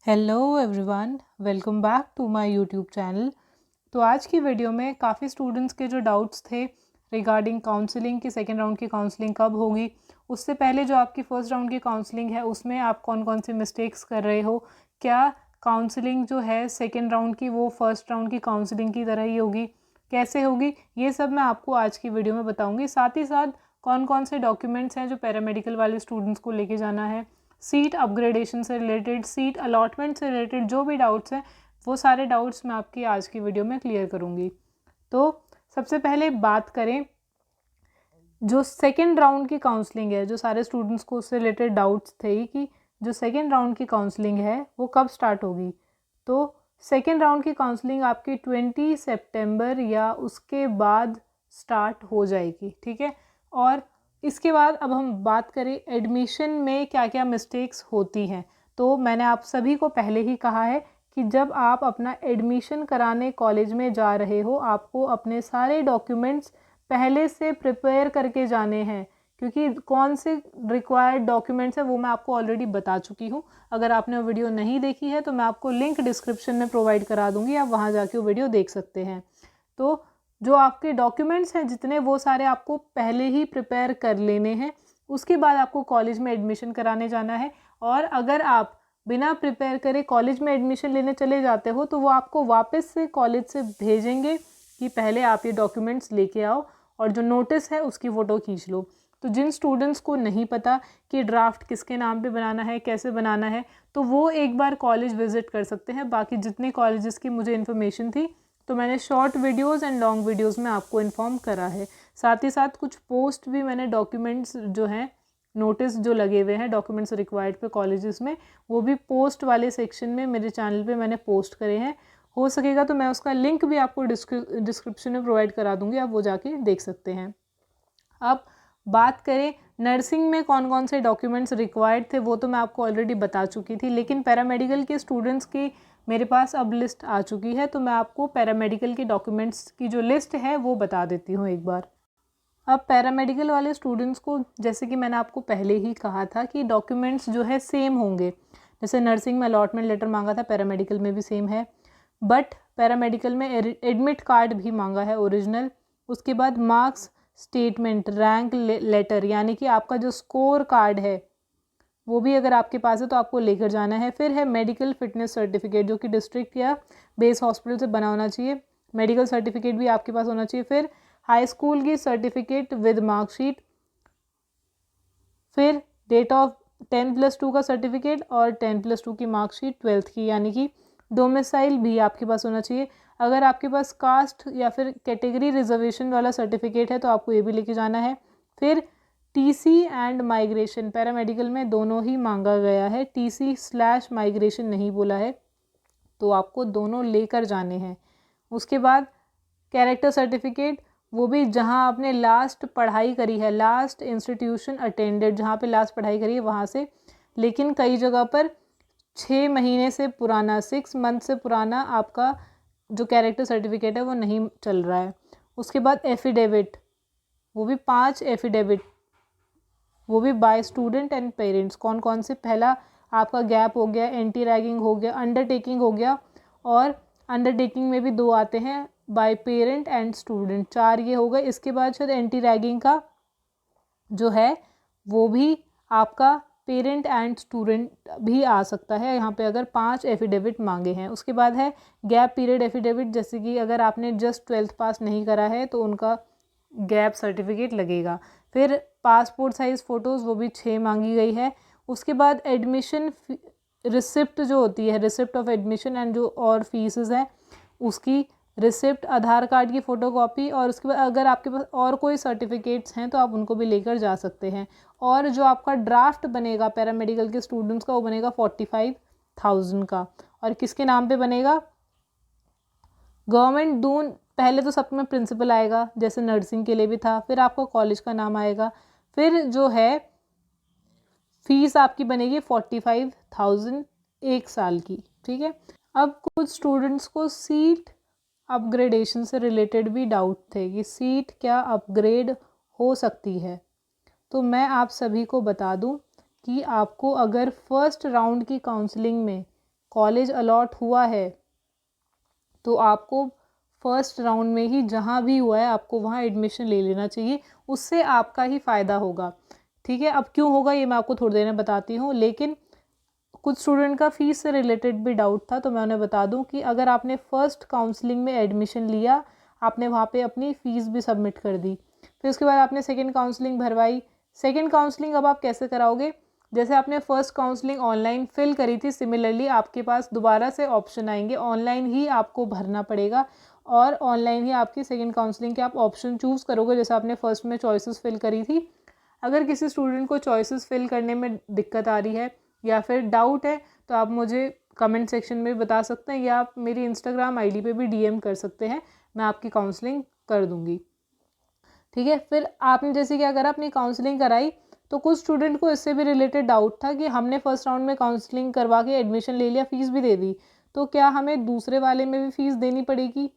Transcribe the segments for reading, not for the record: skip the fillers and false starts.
Hello everyone, welcome back to my YouTube channel. तो आज की वीडियो में काफ़ी स्टूडेंट्स के जो डाउट्स थे रिगार्डिंग काउंसलिंग की सेकेंड राउंड की काउंसलिंग कब होगी, उससे पहले जो आपकी फ़र्स्ट राउंड की काउंसलिंग है उसमें आप कौन कौन सी मिस्टेक्स कर रहे हो, क्या काउंसलिंग जो है सेकेंड राउंड की वो फर्स्ट राउंड की काउंसलिंग की तरह ही होगी, कैसे होगी, ये सब मैं आपको आज की वीडियो में बताऊँगी। साथ ही साथ कौन कौन से डॉक्यूमेंट्स हैं जो पैरामेडिकल वाले स्टूडेंट्स को लेके जाना है, सीट अपग्रेडेशन से रिलेटेड, सीट अलॉटमेंट से रिलेटेड जो भी डाउट्स हैं वो सारे डाउट्स मैं आपकी आज की वीडियो में क्लियर करूँगी। तो सबसे पहले बात करें जो सेकेंड राउंड की काउंसलिंग है, जो सारे स्टूडेंट्स को उससे रिलेटेड डाउट्स थे कि जो सेकेंड राउंड की काउंसलिंग है वो कब स्टार्ट होगी। तो सेकेंड राउंड की काउंसलिंग आपकी 20 सितंबर या उसके बाद स्टार्ट हो जाएगी, ठीक है। और इसके बाद अब हम बात करें एडमिशन में क्या क्या मिस्टेक्स होती हैं। तो मैंने आप सभी को पहले ही कहा है कि जब आप अपना एडमिशन कराने कॉलेज में जा रहे हो आपको अपने सारे डॉक्यूमेंट्स पहले से प्रिपेयर करके जाने हैं, क्योंकि कौन से रिक्वायर्ड डॉक्यूमेंट्स हैं वो मैं आपको ऑलरेडी बता चुकी हूँ। अगर आपने वो वीडियो नहीं देखी है तो मैं आपको लिंक डिस्क्रिप्शन में प्रोवाइड करा दूँगी, आप वहाँ जाके वो वीडियो देख सकते हैं। तो जो आपके डॉक्यूमेंट्स हैं जितने, वो सारे आपको पहले ही प्रिपेयर कर लेने हैं। उसके बाद आपको कॉलेज में एडमिशन कराने जाना है। और अगर आप बिना प्रिपेयर करे कॉलेज में एडमिशन लेने चले जाते हो तो वो आपको वापस से कॉलेज से भेजेंगे कि पहले आप ये डॉक्यूमेंट्स लेके आओ और जो नोटिस है उसकी फ़ोटो खींच लो। तो जिन स्टूडेंट्स को नहीं पता कि ड्राफ्ट किसके नाम पे बनाना है, कैसे बनाना है, तो वो एक बार कॉलेज विज़िट कर सकते हैं। बाकी जितने कॉलेजेस की मुझे इन्फॉर्मेशन थी तो मैंने short videos and long videos में आपको इन्फॉर्म करा है। साथ ही साथ कुछ पोस्ट भी मैंने डॉक्यूमेंट्स जो हैं, नोटिस जो लगे हुए हैं डॉक्यूमेंट्स रिक्वायर्ड पे कॉलेजेस में, वो भी पोस्ट वाले सेक्शन में मेरे चैनल पे मैंने पोस्ट करे हैं। हो सकेगा तो मैं उसका लिंक भी आपको डिस्क्रिप्शन में प्रोवाइड करा दूँगी, आप वो जाके देख सकते हैं। अब बात करें नर्सिंग में कौन कौन से डॉक्यूमेंट्स रिक्वायर्ड थे, वो तो मैं आपको ऑलरेडी बता चुकी थी, लेकिन पैरामेडिकल के स्टूडेंट्स की मेरे पास अब लिस्ट आ चुकी है। तो मैं आपको पैरामेडिकल के डॉक्यूमेंट्स की जो लिस्ट है वो बता देती हूँ एक बार। अब पैरामेडिकल वाले स्टूडेंट्स को, जैसे कि मैंने आपको पहले ही कहा था कि डॉक्यूमेंट्स जो है सेम होंगे। जैसे नर्सिंग में अलॉटमेंट लेटर मांगा था, पैरामेडिकल में भी सेम है, बट पैरामेडिकल में एडमिट कार्ड भी मांगा है ओरिजिनल। उसके बाद मार्क्स स्टेटमेंट, रैंक लेटर, यानी कि आपका जो स्कोर कार्ड है वो भी अगर आपके पास है तो आपको लेकर जाना है। फिर है मेडिकल फिटनेस सर्टिफिकेट, जो कि डिस्ट्रिक्ट या बेस हॉस्पिटल से बना होना चाहिए। मेडिकल सर्टिफिकेट भी आपके पास होना चाहिए। फिर हाई स्कूल की सर्टिफिकेट विद मार्कशीट। फिर डेट ऑफ 10+2 का सर्टिफिकेट और 10+2 की मार्कशीट 12th की, यानी कि डोमिसाइल भी आपके पास होना चाहिए। अगर आपके पास कास्ट या फिर कैटेगरी रिजर्वेशन वाला सर्टिफिकेट है तो आपको ये भी लेके जाना है। फिर टीसी एंड माइग्रेशन, पैरामेडिकल में दोनों ही मांगा गया है, TC/माइग्रेशन नहीं बोला है, तो आपको दोनों लेकर जाने हैं। उसके बाद कैरेक्टर सर्टिफिकेट, वो भी जहाँ आपने लास्ट पढ़ाई करी है, लास्ट इंस्टीट्यूशन अटेंडेड जहाँ पे लास्ट पढ़ाई करी है वहाँ से, लेकिन कई जगह पर 6 महीने से पुराना, 6 मंथ से पुराना आपका जो कैरेक्टर सर्टिफिकेट है वो नहीं चल रहा है। उसके बाद एफिडेविट, वो भी 5 एफिडेविट, वो भी बाय स्टूडेंट एंड पेरेंट्स। कौन कौन से, पहला आपका गैप हो गया, एंटी रैगिंग हो गया, अंडरटेकिंग हो गया, और अंडरटेकिंग में भी 2 आते हैं, बाय पेरेंट एंड स्टूडेंट, 4 ये हो गए। इसके बाद शायद एंटी रैगिंग का जो है वो भी आपका पेरेंट एंड स्टूडेंट भी आ सकता है यहाँ पे, अगर 5 एफिडेविट मांगे हैं। उसके बाद है गैप पीरियड एफिडेविट, जैसे कि अगर आपने जस्ट 12th पास नहीं करा है तो उनका गैप सर्टिफिकेट लगेगा। फिर पासपोर्ट साइज़ फ़ोटोज़, वो भी 6 मांगी गई है। उसके बाद एडमिशन रिसिप्ट जो होती है, रिसिप्ट ऑफ एडमिशन एंड जो और फीसेस हैं उसकी रिसिप्ट, आधार कार्ड की फ़ोटोकॉपी, और उसके बाद अगर आपके पास और कोई सर्टिफिकेट्स हैं तो आप उनको भी लेकर जा सकते हैं। और जो आपका ड्राफ्ट बनेगा पैरामेडिकल के स्टूडेंट्स का, वो बनेगा 45,000 का। और किसके नाम पे बनेगा? गवर्नमेंट दून, पहले तो सब में प्रिंसिपल आएगा जैसे नर्सिंग के लिए भी था, फिर आपको कॉलेज का नाम आएगा, फिर जो है फीस आपकी बनेगी 45,000 एक साल की, ठीक है। अब कुछ स्टूडेंट्स को सीट अपग्रेडेशन से रिलेटेड भी डाउट थे कि सीट क्या अपग्रेड हो सकती है। तो मैं आप सभी को बता दूं कि आपको अगर फर्स्ट राउंड की काउंसलिंग में कॉलेज अलॉट हुआ है तो आपको फर्स्ट राउंड में ही जहाँ भी हुआ है आपको वहाँ एडमिशन ले लेना चाहिए, उससे आपका ही फ़ायदा होगा। ठीक है, अब क्यों होगा ये मैं आपको थोड़ी देर में बताती हूँ, लेकिन कुछ स्टूडेंट का फ़ीस से रिलेटेड भी डाउट था, तो मैं उन्हें बता दूं कि अगर आपने फ़र्स्ट काउंसलिंग में एडमिशन लिया, आपने वहाँ पे अपनी फ़ीस भी सबमिट कर दी, फिर उसके बाद आपने सेकंड काउंसलिंग भरवाई। सेकंड काउंसलिंग अब आप कैसे कराओगे, जैसे आपने फ़र्स्ट काउंसलिंग ऑनलाइन फिल करी थी, सिमिलरली आपके पास दोबारा से ऑप्शन आएंगे, ऑनलाइन ही आपको भरना पड़ेगा और ऑनलाइन ही आपकी सेकेंड काउंसलिंग के आप ऑप्शन चूज़ करोगे, जैसे आपने फ़र्स्ट में चॉइसेस फिल करी थी। अगर किसी स्टूडेंट को चॉइसेस फिल करने में दिक्कत आ रही है या फिर डाउट है तो आप मुझे कमेंट सेक्शन में बता सकते हैं या आप मेरी इंस्टाग्राम आईडी पे भी डीएम कर सकते हैं, मैं आपकी काउंसलिंग कर दूंगी। ठीक है, फिर आपने जैसे क्या करा, अपनी काउंसलिंग कराई, तो कुछ स्टूडेंट को इससे भी रिलेटेड डाउट था कि हमने फर्स्ट राउंड में काउंसलिंग करवा के एडमिशन ले लिया, फ़ीस भी दे दी, तो क्या हमें दूसरे वाले में भी फ़ीस देनी पड़ेगी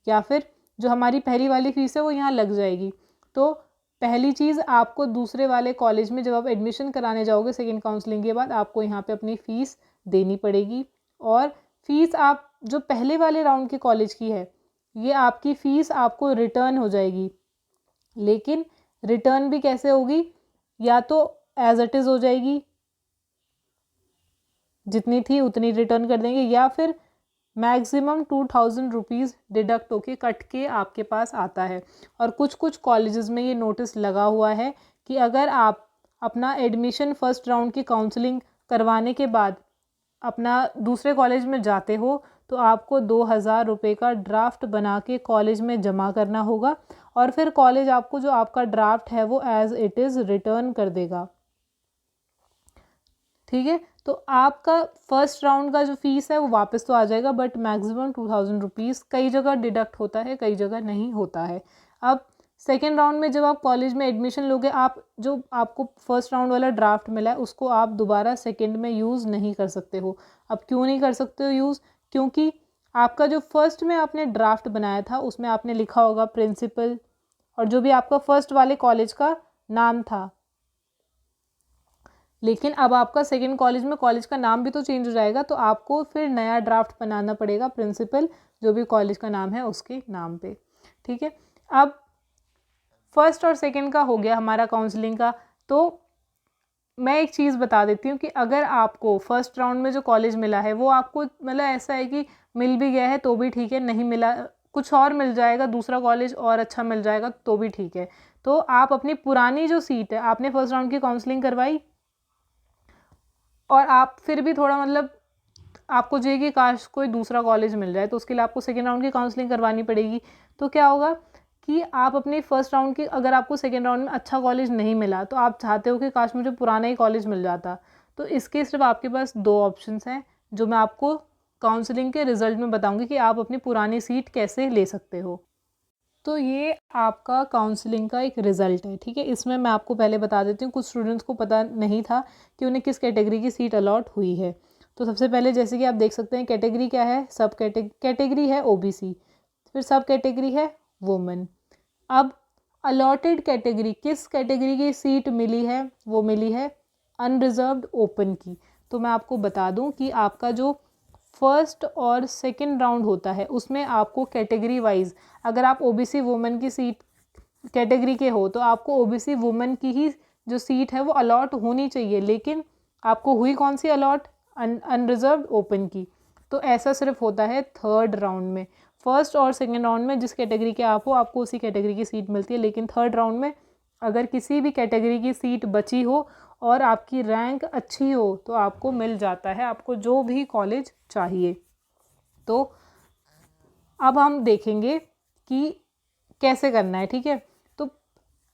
या फिर जो हमारी पहली वाली फ़ीस है वो यहाँ लग जाएगी। तो पहली चीज़, आपको दूसरे वाले कॉलेज में जब आप एडमिशन कराने जाओगे सेकेंड काउंसलिंग के बाद, आपको यहाँ पे अपनी फ़ीस देनी पड़ेगी और फ़ीस आप जो पहले वाले राउंड के कॉलेज की है ये आपकी फ़ीस आपको रिटर्न हो जाएगी। लेकिन रिटर्न भी कैसे होगी, या तो एज इट इज़ हो जाएगी, जितनी थी उतनी रिटर्न कर देंगे, या फिर मैक्सिमम 2000 रुपीज़ डिडक्ट होके कट के आपके पास आता है। और कुछ कुछ कॉलेजेस में ये नोटिस लगा हुआ है कि अगर आप अपना एडमिशन फर्स्ट राउंड की काउंसलिंग करवाने के बाद अपना दूसरे कॉलेज में जाते हो तो आपको 2000 रुपये का ड्राफ्ट बना के कॉलेज में जमा करना होगा और फिर कॉलेज आपको जो आपका ड्राफ्ट है वो एज इट इज़ रिटर्न कर देगा। ठीक है, तो आपका फर्स्ट राउंड का जो फीस है वो वापस तो आ जाएगा, बट मैक्सिमम 2000 रुपीज़ कई जगह डिडक्ट होता है, कई जगह नहीं होता है। अब सेकेंड राउंड में जब आप कॉलेज में एडमिशन लोगे, आप जो आपको फर्स्ट राउंड वाला ड्राफ्ट मिला है उसको आप दोबारा सेकेंड में यूज़ नहीं कर सकते हो। अब क्यों नहीं कर सकते हो यूज़, क्योंकि आपका जो फर्स्ट में आपने ड्राफ्ट बनाया था उसमें आपने लिखा होगा प्रिंसिपल और जो भी आपका फर्स्ट वाले कॉलेज का नाम था, लेकिन अब आपका सेकेंड कॉलेज में कॉलेज का नाम भी तो चेंज हो जाएगा, तो आपको फिर नया ड्राफ्ट बनाना पड़ेगा प्रिंसिपल जो भी कॉलेज का नाम है उसके नाम पे। ठीक है, अब फर्स्ट और सेकेंड का हो गया हमारा काउंसलिंग का। तो मैं एक चीज़ बता देती हूँ कि अगर आपको फर्स्ट राउंड में जो कॉलेज मिला है वो आपको मतलब ऐसा है कि मिल भी गया है तो भी ठीक है, नहीं मिला कुछ और मिल जाएगा, दूसरा कॉलेज और अच्छा मिल जाएगा तो भी ठीक है, तो आप अपनी पुरानी जो सीट है, आपने फर्स्ट राउंड की काउंसलिंग करवाई और आप फिर भी थोड़ा मतलब आपको चाहिए कि काश कोई दूसरा कॉलेज मिल जाए, तो उसके लिए आपको सेकेंड राउंड की काउंसलिंग करवानी पड़ेगी। तो क्या होगा कि आप अपने फर्स्ट राउंड की, अगर आपको सेकेंड राउंड में अच्छा कॉलेज नहीं मिला तो आप चाहते हो कि काश मुझे पुराना ही कॉलेज मिल जाता, तो इसके सिर्फ आपके पास दो ऑप्शंस हैं जो मैं आपको काउंसलिंग के रिजल्ट में बताऊंगी कि आप अपनी पुरानी सीट कैसे ले सकते हो। तो ये आपका काउंसलिंग का एक रिज़ल्ट है। ठीक है, इसमें मैं आपको पहले बता देती हूँ, कुछ स्टूडेंट्स को पता नहीं था कि उन्हें किस कैटेगरी की सीट अलॉट हुई है। तो सबसे पहले जैसे कि आप देख सकते हैं कैटेगरी क्या है, सब कैटेगरी है ओबीसी, फिर सब कैटेगरी है वुमेन। अब अलॉटेड कैटेगरी, किस कैटेगरी की सीट मिली है, वो मिली है अनरिजर्व्ड ओपन की। तो मैं आपको बता दूं कि आपका जो फर्स्ट और सेकंड राउंड होता है उसमें आपको कैटेगरी वाइज, अगर आप ओबीसी वुमेन की सीट कैटेगरी के हो तो आपको ओबीसी वुमेन की ही जो सीट है वो अलॉट होनी चाहिए, लेकिन आपको हुई कौन सी अलॉट, अनरिजर्व्ड ओपन की। तो ऐसा सिर्फ होता है थर्ड राउंड में। फर्स्ट और सेकेंड राउंड में जिस कैटेगरी के आप हो आपको उसी कैटेगरी की सीट मिलती है, लेकिन थर्ड राउंड में अगर किसी भी कैटेगरी की सीट बची हो और आपकी रैंक अच्छी हो तो आपको मिल जाता है आपको जो भी कॉलेज चाहिए। तो अब हम देखेंगे कि कैसे करना है। ठीक है, तो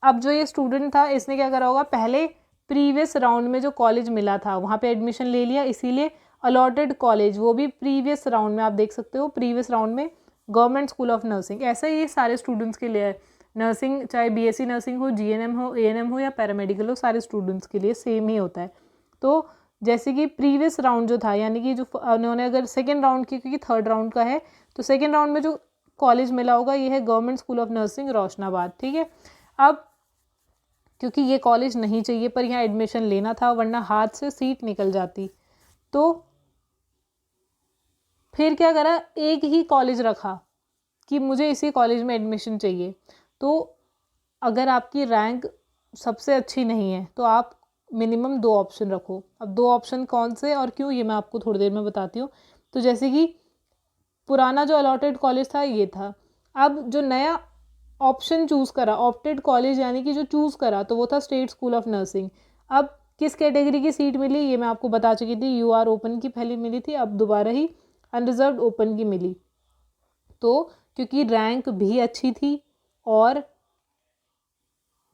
अब जो ये स्टूडेंट था इसने क्या करा होगा, पहले प्रीवियस राउंड में जो कॉलेज मिला था वहाँ पे एडमिशन ले लिया, इसीलिए अलॉटेड कॉलेज वो भी प्रीवियस राउंड में, आप देख सकते हो प्रीवियस राउंड में गवर्नमेंट स्कूल ऑफ नर्सिंग, ऐसा ये सारे स्टूडेंट्स के लिए है। नर्सिंग चाहे बीएससी नर्सिंग हो, जीएनएम हो, एएनएम हो या पैरामेडिकल हो, सारे स्टूडेंट्स के लिए सेम ही होता है। तो जैसे कि प्रीवियस राउंड जो था, यानी कि जो उन्होंने अगर सेकेंड राउंड की, क्योंकि थर्ड राउंड का है, तो सेकेंड राउंड में जो कॉलेज मिला होगा ये है government school of nursing Roshnabad. ठीक है, अब क्योंकि ये कॉलेज नहीं चाहिए पर यहाँ एडमिशन लेना था वरना हाथ से सीट निकल जाती, तो फिर क्या करा, एक ही कॉलेज रखा कि मुझे इसी कॉलेज में एडमिशन चाहिए। तो अगर आपकी रैंक सबसे अच्छी नहीं है तो आप मिनिमम 2 ऑप्शन रखो। अब 2 ऑप्शन कौन से और क्यों, ये मैं आपको थोड़ी देर में बताती हूँ। तो जैसे कि पुराना जो अलॉटेड कॉलेज था ये था, अब जो नया ऑप्शन चूज़ करा, ऑप्टेड कॉलेज यानी कि जो चूज़ करा, तो वो था स्टेट स्कूल ऑफ नर्सिंग। अब किस कैटेगरी की सीट मिली ये मैं आपको बता चुकी थी, यूआर ओपन की पहले मिली थी, अब दोबारा ही अनरिजर्व्ड ओपन की मिली। तो क्योंकि रैंक भी अच्छी थी और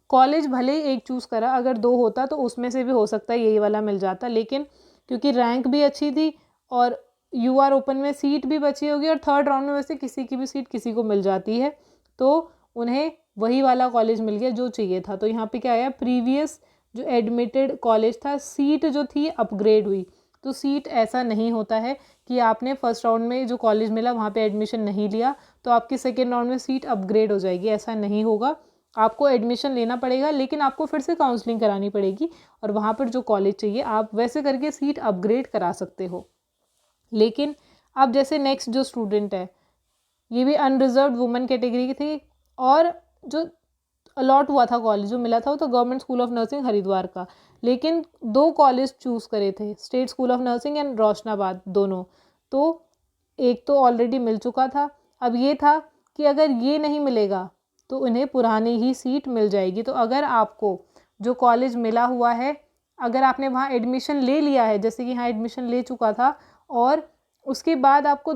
कॉलेज भले ही एक चूज़ करा, अगर 2 होता तो उसमें से भी हो सकता है यही वाला मिल जाता, लेकिन क्योंकि रैंक भी अच्छी थी और यूआर ओपन में सीट भी बची होगी और थर्ड राउंड में वैसे किसी की भी सीट किसी को मिल जाती है, तो उन्हें वही वाला कॉलेज मिल गया जो चाहिए था। तो यहाँ पे क्या आया, प्रीवियस जो एडमिटेड कॉलेज था, सीट जो थी अपग्रेड हुई। तो सीट ऐसा नहीं होता है कि आपने फर्स्ट राउंड में जो कॉलेज मिला वहाँ पे एडमिशन नहीं लिया तो आपकी सेकेंड राउंड में सीट अपग्रेड हो जाएगी, ऐसा नहीं होगा। आपको एडमिशन लेना पड़ेगा, लेकिन आपको फिर से काउंसलिंग करानी पड़ेगी और वहाँ पर जो कॉलेज चाहिए आप वैसे करके सीट अपग्रेड करा सकते हो। लेकिन अब जैसे नेक्स्ट जो स्टूडेंट है, ये भी अनरिजर्व्ड वुमेन कैटेगरी की थी और जो अलॉट हुआ था कॉलेज जो मिला था वो तो government school of nursing Haridwar का, लेकिन 2 कॉलेज चूज़ करे थे, state school of nursing and Roshnabad दोनों। तो एक तो ऑलरेडी मिल चुका था, अब ये था कि अगर ये नहीं मिलेगा तो उन्हें पुरानी ही सीट मिल जाएगी। तो अगर आपको जो कॉलेज मिला हुआ है, अगर आपने वहाँ एडमिशन ले लिया है, जैसे कि यहाँ एडमिशन ले चुका था और उसके बाद आपको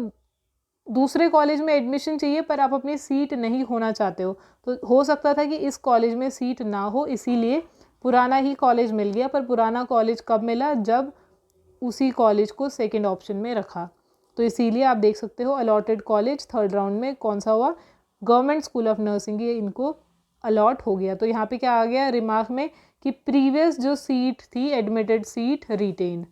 दूसरे कॉलेज में एडमिशन चाहिए पर आप अपनी सीट नहीं खोना चाहते हो, तो हो सकता था कि इस कॉलेज में सीट ना हो, इसीलिए पुराना ही कॉलेज मिल गया। पर पुराना कॉलेज कब मिला, जब उसी कॉलेज को सेकंड ऑप्शन में रखा। तो इसीलिए आप देख सकते हो अलॉटेड कॉलेज थर्ड राउंड में कौन सा हुआ, गवर्नमेंट स्कूल ऑफ नर्सिंग, ये इनको अलॉट हो गया। तो यहाँ पे क्या आ गया रिमार्क में कि प्रीवियस जो सीट थी एडमिटेड सीट रिटेन।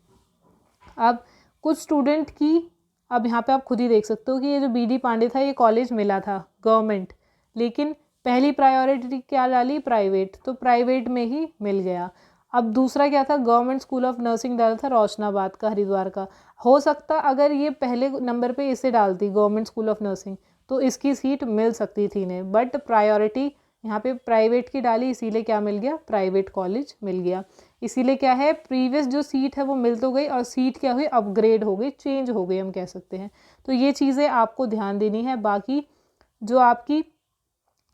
अब कुछ स्टूडेंट की, अब यहाँ पे आप खुद ही देख सकते हो कि ये जो बीडी पांडे था ये कॉलेज मिला था गवर्नमेंट, लेकिन पहली प्रायोरिटी क्या डाली, प्राइवेट, तो प्राइवेट में ही मिल गया। अब दूसरा क्या था, गवर्नमेंट स्कूल ऑफ नर्सिंग डाला था रोशनाबाद का, हरिद्वार का। हो सकता अगर ये पहले नंबर पे इसे डालती गवर्नमेंट स्कूल ऑफ नर्सिंग तो इसकी सीट मिल सकती थी इन्हें, बट प्रायोरिटी यहाँ पे प्राइवेट की डाली, इसीलिए क्या मिल गया, प्राइवेट कॉलेज मिल गया। इसीलिए क्या है, प्रीवियस जो सीट है वो मिल तो गई और सीट क्या हुई, अपग्रेड हो गई, चेंज हो गई हम कह सकते हैं। तो ये चीज़ें आपको ध्यान देनी है। बाकी जो आपकी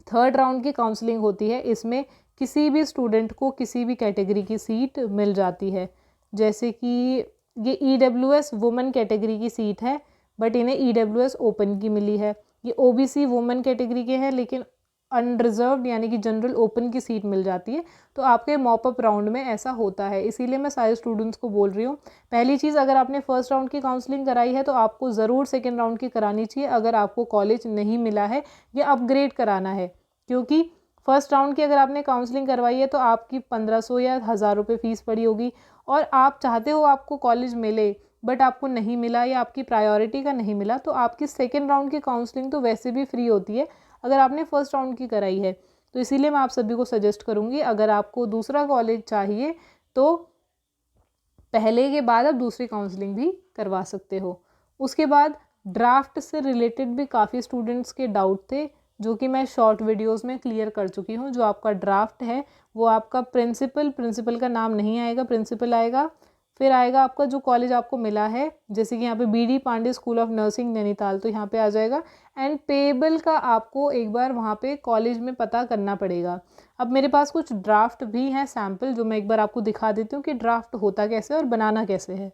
थर्ड राउंड की काउंसलिंग होती है इसमें किसी भी स्टूडेंट को किसी भी कैटेगरी की सीट मिल जाती है। जैसे कि ये EWS वुमेन कैटेगरी की सीट है बट इन्हें EWS ओपन की मिली है। ये OBC वुमेन कैटेगरी के हैं लेकिन अनरिजर्व्ड यानी कि जनरल ओपन की सीट मिल जाती है। तो आपके मॉपअप राउंड में ऐसा होता है, इसीलिए मैं सारे स्टूडेंट्स को बोल रही हूँ, पहली चीज़ अगर आपने फर्स्ट राउंड की काउंसलिंग कराई है तो आपको ज़रूर सेकेंड राउंड की करानी चाहिए अगर आपको कॉलेज नहीं मिला है या अपग्रेड कराना है। क्योंकि फर्स्ट राउंड की अगर आपने काउंसलिंग करवाई है तो आपकी 1500 या 1000 रुपये फ़ीस पड़ी होगी और आप चाहते हो आपको कॉलेज मिले बट आपको नहीं मिला या आपकी प्रायोरिटी का नहीं मिला, तो आपकी सेकेंड राउंड की काउंसलिंग तो वैसे भी फ्री होती है अगर आपने फर्स्ट राउंड की कराई है। तो इसीलिए मैं आप सभी को सजेस्ट करूँगी अगर आपको दूसरा कॉलेज चाहिए तो पहले के बाद आप दूसरी काउंसलिंग भी करवा सकते हो। उसके बाद ड्राफ्ट से रिलेटेड भी काफ़ी स्टूडेंट्स के डाउट थे जो कि मैं शॉर्ट वीडियोस में क्लियर कर चुकी हूँ। जो आपका ड्राफ्ट है वो आपका प्रिंसिपल का नाम नहीं आएगा, प्रिंसिपल आएगा, फिर आएगा आपका जो कॉलेज आपको मिला है, जैसे कि यहाँ पे BD Pandey school of nursing Nainital, तो यहाँ पे आ जाएगा। एंड पेएबल का आपको एक बार वहाँ पे कॉलेज में पता करना पड़ेगा। अब मेरे पास कुछ ड्राफ्ट भी हैं सैम्पल जो मैं एक बार आपको दिखा देती हूँ कि ड्राफ्ट होता कैसे और बनाना कैसे है।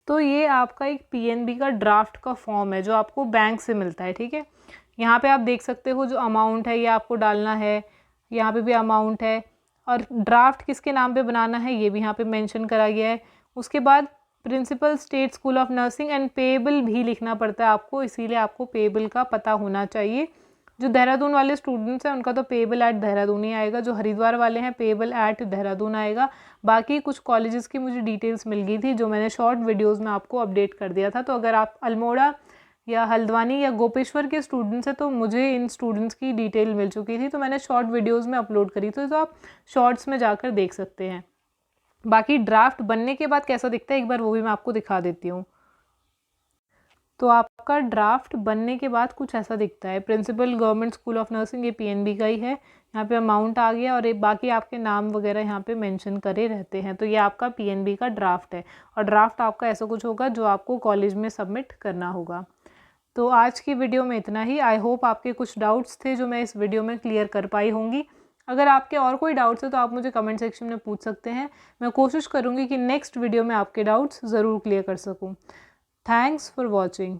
तो ये आपका एक PNB का ड्राफ्ट का फॉर्म है जो आपको बैंक से मिलता है, ठीक है। यहाँ पे आप देख सकते हो जो अमाउंट है ये आपको डालना है, यहाँ पे भी अमाउंट है और ड्राफ्ट किसके नाम पे बनाना है ये भी यहाँ पे मेंशन करा गया है। उसके बाद principal state school of nursing and payable भी लिखना पड़ता है आपको, इसीलिए आपको पेएबल का पता होना चाहिए। जो देहरादून वाले स्टूडेंट्स हैं उनका तो पेएबल एट देहरादून ही आएगा, जो हरिद्वार वाले हैं पेएबल एट देहरादून आएगा। बाकी कुछ कॉलेजेस की मुझे डिटेल्स मिल गई थी जो मैंने शॉर्ट वीडियोस में आपको अपडेट कर दिया था। तो अगर आप अल्मोड़ा या हल्द्वानी या गोपेश्वर के स्टूडेंट्स हैं तो मुझे इन स्टूडेंट्स की डिटेल मिल चुकी थी, तो मैंने शॉर्ट वीडियोज़ में अपलोड करी थी, तो आप शॉर्ट्स में जाकर देख सकते हैं। बाकी ड्राफ्ट बनने के बाद कैसा दिखता है एक बार वो भी मैं आपको दिखा देती हूँ। तो आपका ड्राफ्ट बनने के बाद कुछ ऐसा दिखता है। Principal government school of nursing, ये पीएनबी का ही है। यहाँ पे अमाउंट आ गया और एक बाकी आपके नाम वगैरह यहाँ पे मेंशन करे रहते हैं। तो ये आपका पीएनबी का ड्राफ्ट है और ड्राफ्ट आपका ऐसा कुछ होगा जो आपको कॉलेज में सबमिट करना होगा। तो आज की वीडियो में इतना ही। आई होप आपके कुछ डाउट्स थे जो मैं इस वीडियो में क्लियर कर पाई होंगी। अगर आपके और कोई डाउट्स है तो आप मुझे कमेंट सेक्शन में पूछ सकते हैं। मैं कोशिश करूँगी कि नेक्स्ट वीडियो में आपके डाउट्स ज़रूर क्लियर कर सकूँ। Thanks for watching.